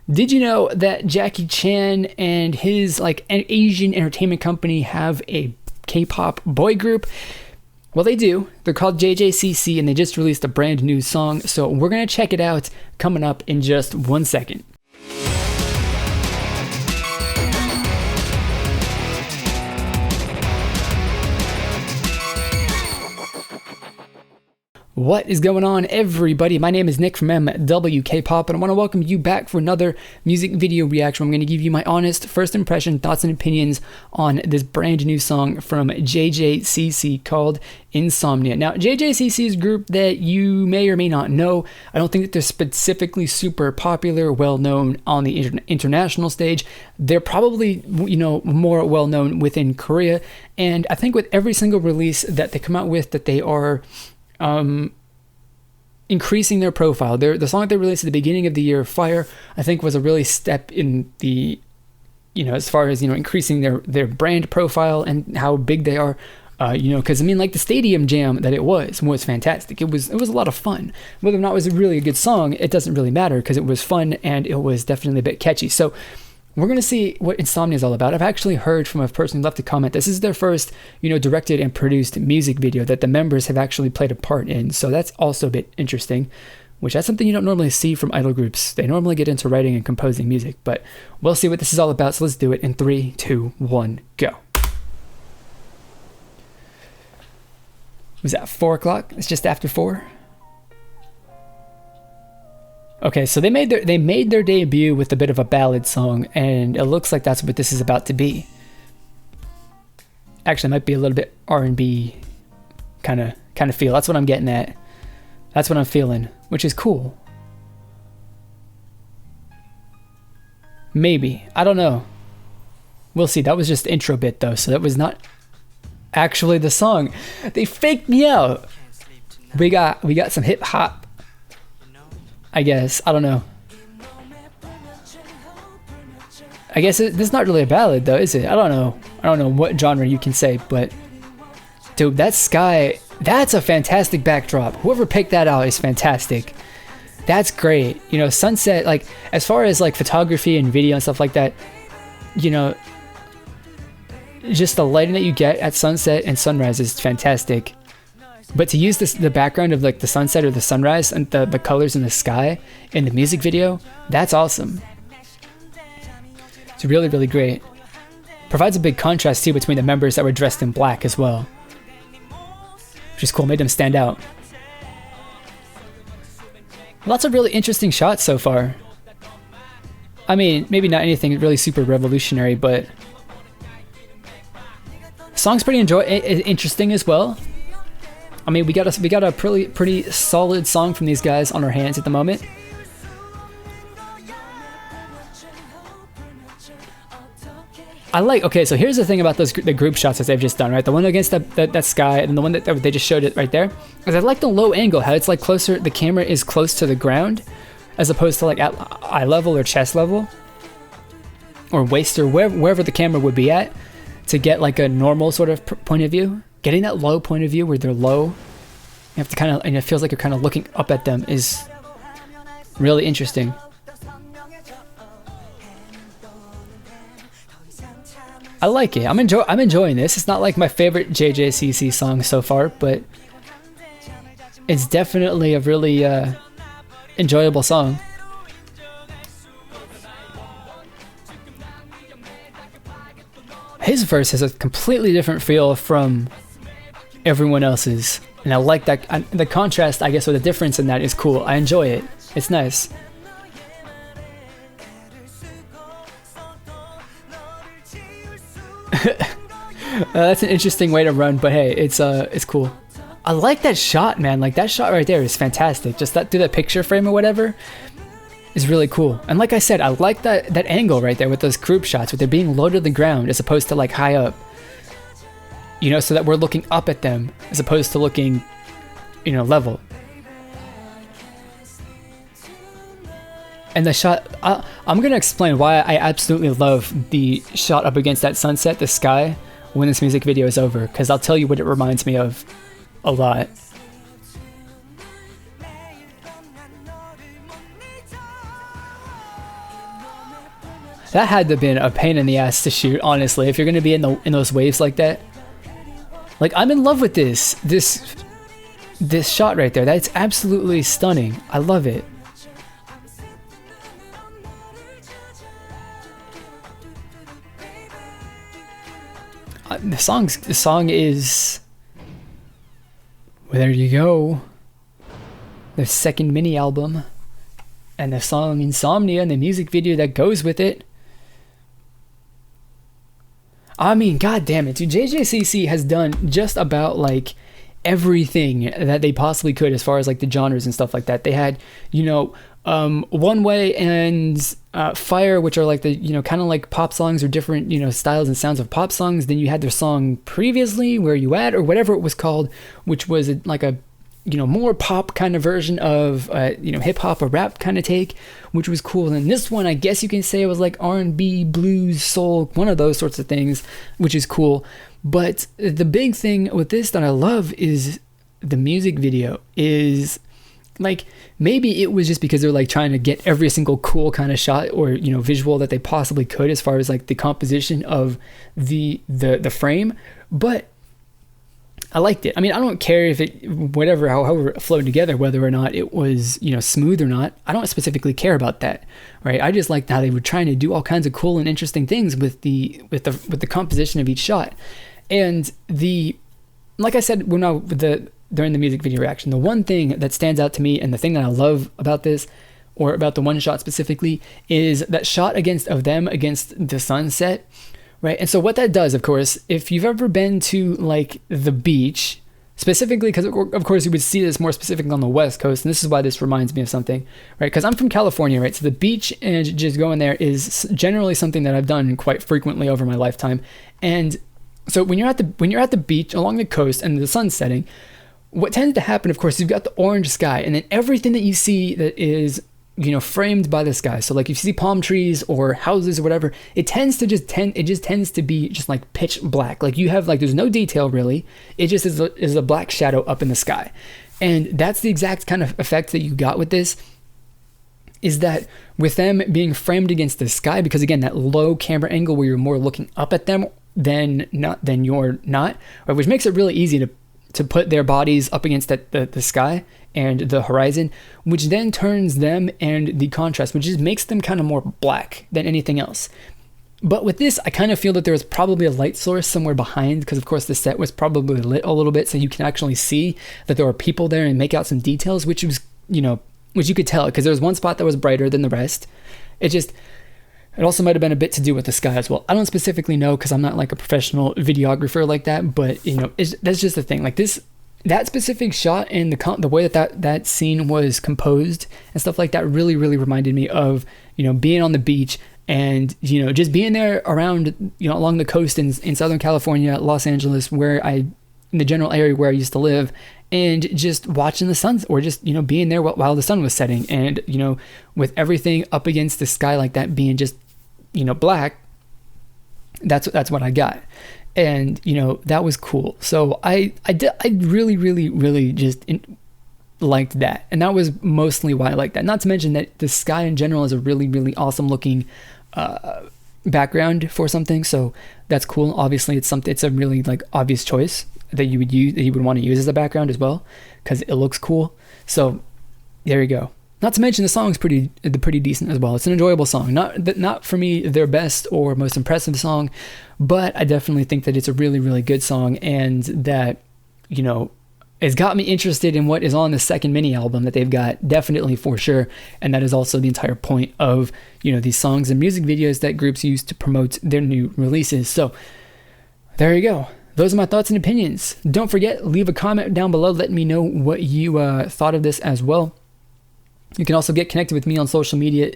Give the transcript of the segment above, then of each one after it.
Did you know that Jackie Chan and his like an Asian entertainment company have a K-pop boy group? Well, they do. They're called JJCC, and they just released a brand new song. So we're going to check it out coming up in just 1 second. What is going on, everybody? My name is Nick from MWK Pop, and I want to welcome you back for another music video reaction. I'm going to give you my honest first impression, thoughts, and opinions on this brand new song from JJCC called Insomnia. Now, JJCC is a group that you may or may not know. I don't think that they're specifically super popular, well-known on the international stage. They're probably, more well-known within Korea, and I think with every single release that they come out with, that they are increasing their profile. The song that they released at the beginning of the year, Fire, I think was a really step in the, as far as, increasing their brand profile and how big they are, because like the stadium jam that it was fantastic. It was a lot of fun. Whether or not it was really a good song, it doesn't really matter because it was fun and it was definitely a bit catchy. So we're going to see what Insomnia is all about. I've actually heard from a person who left a comment. This is their first, directed and produced music video that the members have actually played a part in. So that's also a bit interesting, which that's something you don't normally see from idol groups. They normally get into writing and composing music, but we'll see what this is all about. So let's do it in 3, 2, 1, go. Was that 4 o'clock? It's just after 4. Okay, so they made their debut with a bit of a ballad song, and it looks like that's what this is about to be. Actually, it might be a little bit R&B kind of feel. That's what I'm getting at. That's what I'm feeling, which is cool. Maybe. I don't know. We'll see. That was just the intro bit though, so that was not actually the song. They faked me out. We got some hip hop, I guess. I don't know. I guess this is not really a ballad though, is it? I don't know what genre you can say, but dude, that sky, that's a fantastic backdrop. Whoever picked that out is fantastic. That's great. Sunset, like as far as like photography and video and stuff like that, just the lighting that you get at sunset and sunrise is fantastic. But to use the background of like the sunset or the sunrise and the colors in the sky in the music video, that's awesome. It's really, really great. Provides a big contrast too between the members that were dressed in black as well, which is cool, made them stand out. Lots of really interesting shots so far. I mean, maybe not anything really super revolutionary, but the song's pretty interesting as well. I mean, we got a pretty solid song from these guys on our hands at the moment. Okay, so here's the thing about the group shots that they've just done, right? The one against that sky and the one that they just showed it right there. Is I like the low angle, how it's like closer, the camera is close to the ground as opposed to like at eye level or chest level or waist or wherever the camera would be at to get like a normal sort of point of view. Getting that low point of view where they're low, you have to and it feels like you're kind of looking up at them is really interesting. I like it. I'm enjoying this. It's not like my favorite JJCC song so far, but it's definitely a really enjoyable song. His verse has a completely different feel from everyone else's, and I like that. The contrast, I guess, or the difference in that is cool. I enjoy it. It's nice. That's an interesting way to run, but hey, it's cool. I like that shot, man. Like that shot right there is fantastic. Just through that picture frame or whatever is really cool. And like I said, I like that angle right there with those group shots, with it being low to the ground as opposed to like high up. So that we're looking up at them as opposed to looking, level. And the shot, I'm gonna explain why I absolutely love the shot up against that sunset, the sky, when this music video is over, because I'll tell you what it reminds me of a lot. That had to have been a pain in the ass to shoot, honestly, if you're going to be in those waves like that. Like, I'm in love with this shot right there. That's absolutely stunning. I love it. The song is, well, there you go. The second mini album, and the song Insomnia and the music video that goes with it. I mean, god damn it, dude. JJCC has done just about like everything that they possibly could as far as like the genres and stuff like that. They had, One Way and Fire, which are like the, kind of like pop songs or different, styles and sounds of pop songs. Then you had their song Previously, Where You At, or whatever it was called, which was like a, more pop kind of version of, hip hop or rap kind of take, which was cool. And this one, I guess you can say it was like R&B, blues, soul, one of those sorts of things, which is cool. But the big thing with this that I love is the music video is like, maybe it was just because they're like trying to get every single cool kind of shot or, visual that they possibly could as far as like the composition of the frame, but I liked it. I mean, I don't care if it, however it flowed together, whether or not it was, smooth or not. I don't specifically care about that, right? I just liked how they were trying to do all kinds of cool and interesting things with the composition of each shot. And like I said, during the music video reaction, the one thing that stands out to me and the thing that I love about this, or about the one shot specifically, is that shot of them against the sunset. Right, and so what that does, of course, if you've ever been to like the beach, specifically, because of course you would see this more specifically on the West Coast, and this is why this reminds me of something, right? Because I'm from California, right? So the beach and just going there is generally something that I've done quite frequently over my lifetime. And so when you're at the beach along the coast and the sun's setting, what tends to happen, of course, you've got the orange sky, and then everything that you see that is framed by the sky. So like if you see palm trees or houses or whatever, it tends to be just like pitch black. Like you have like, there's no detail really. It just is a black shadow up in the sky. And that's the exact kind of effect that you got with this, is that with them being framed against the sky, because again, that low camera angle where you're more looking up at them than you're not, right, which makes it really easy to put their bodies up against the sky and the horizon, which then turns them and the contrast, which just makes them kind of more black than anything else. But with this, I kind of feel that there was probably a light source somewhere behind, because of course the set was probably lit a little bit, so you can actually see that there were people there and make out some details, which was, which you could tell, because there was one spot that was brighter than the rest. It also might have been a bit to do with the sky as well. I don't specifically know, because I'm not like a professional videographer like that, but that's just the thing. Like that specific shot and the way that scene was composed and stuff like that really, really reminded me of, being on the beach and, just being there around, along the coast in Southern California, Los Angeles, in the general area where I used to live, and just watching the sun, or just, being there while the sun was setting, and, with everything up against the sky like that being just, black. That's what I got. And, that was cool. So I really, really, really just liked that. And that was mostly why I liked that. Not to mention that the sky in general is a really, really awesome looking background for something. So that's cool. Obviously, it's a really like obvious choice that you would want to use as a background as well, because it looks cool. So there you go. Not to mention the song's pretty decent as well. It's an enjoyable song. Not for me their best or most impressive song, but I definitely think that it's a really, really good song, and that, it's got me interested in what is on the second mini album that they've got, definitely for sure. And that is also the entire point of, these songs and music videos that groups use to promote their new releases. So there you go. Those are my thoughts and opinions. Don't forget, leave a comment down below letting me know what you thought of this as well. You can also get connected with me on social media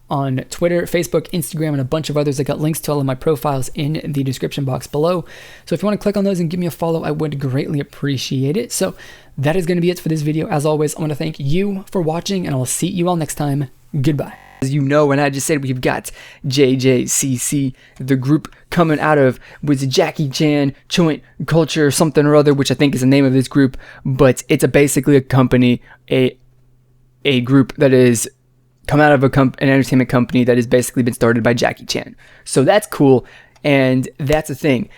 on Twitter, Facebook, Instagram, and a bunch of others. I got links to all of my profiles in the description box below. So if you want to click on those and give me a follow, I would greatly appreciate it. So that is going to be it for this video. As always, I want to thank you for watching, and I will see you all next time. Goodbye. As you know, and I just said, we've got JJCC, the group coming out of with Jackie Chan Joint Culture something or other, which I think is the name of this group, but it's basically a company, a group that is come out of an entertainment company that has basically been started by Jackie Chan. So that's cool, and that's a thing.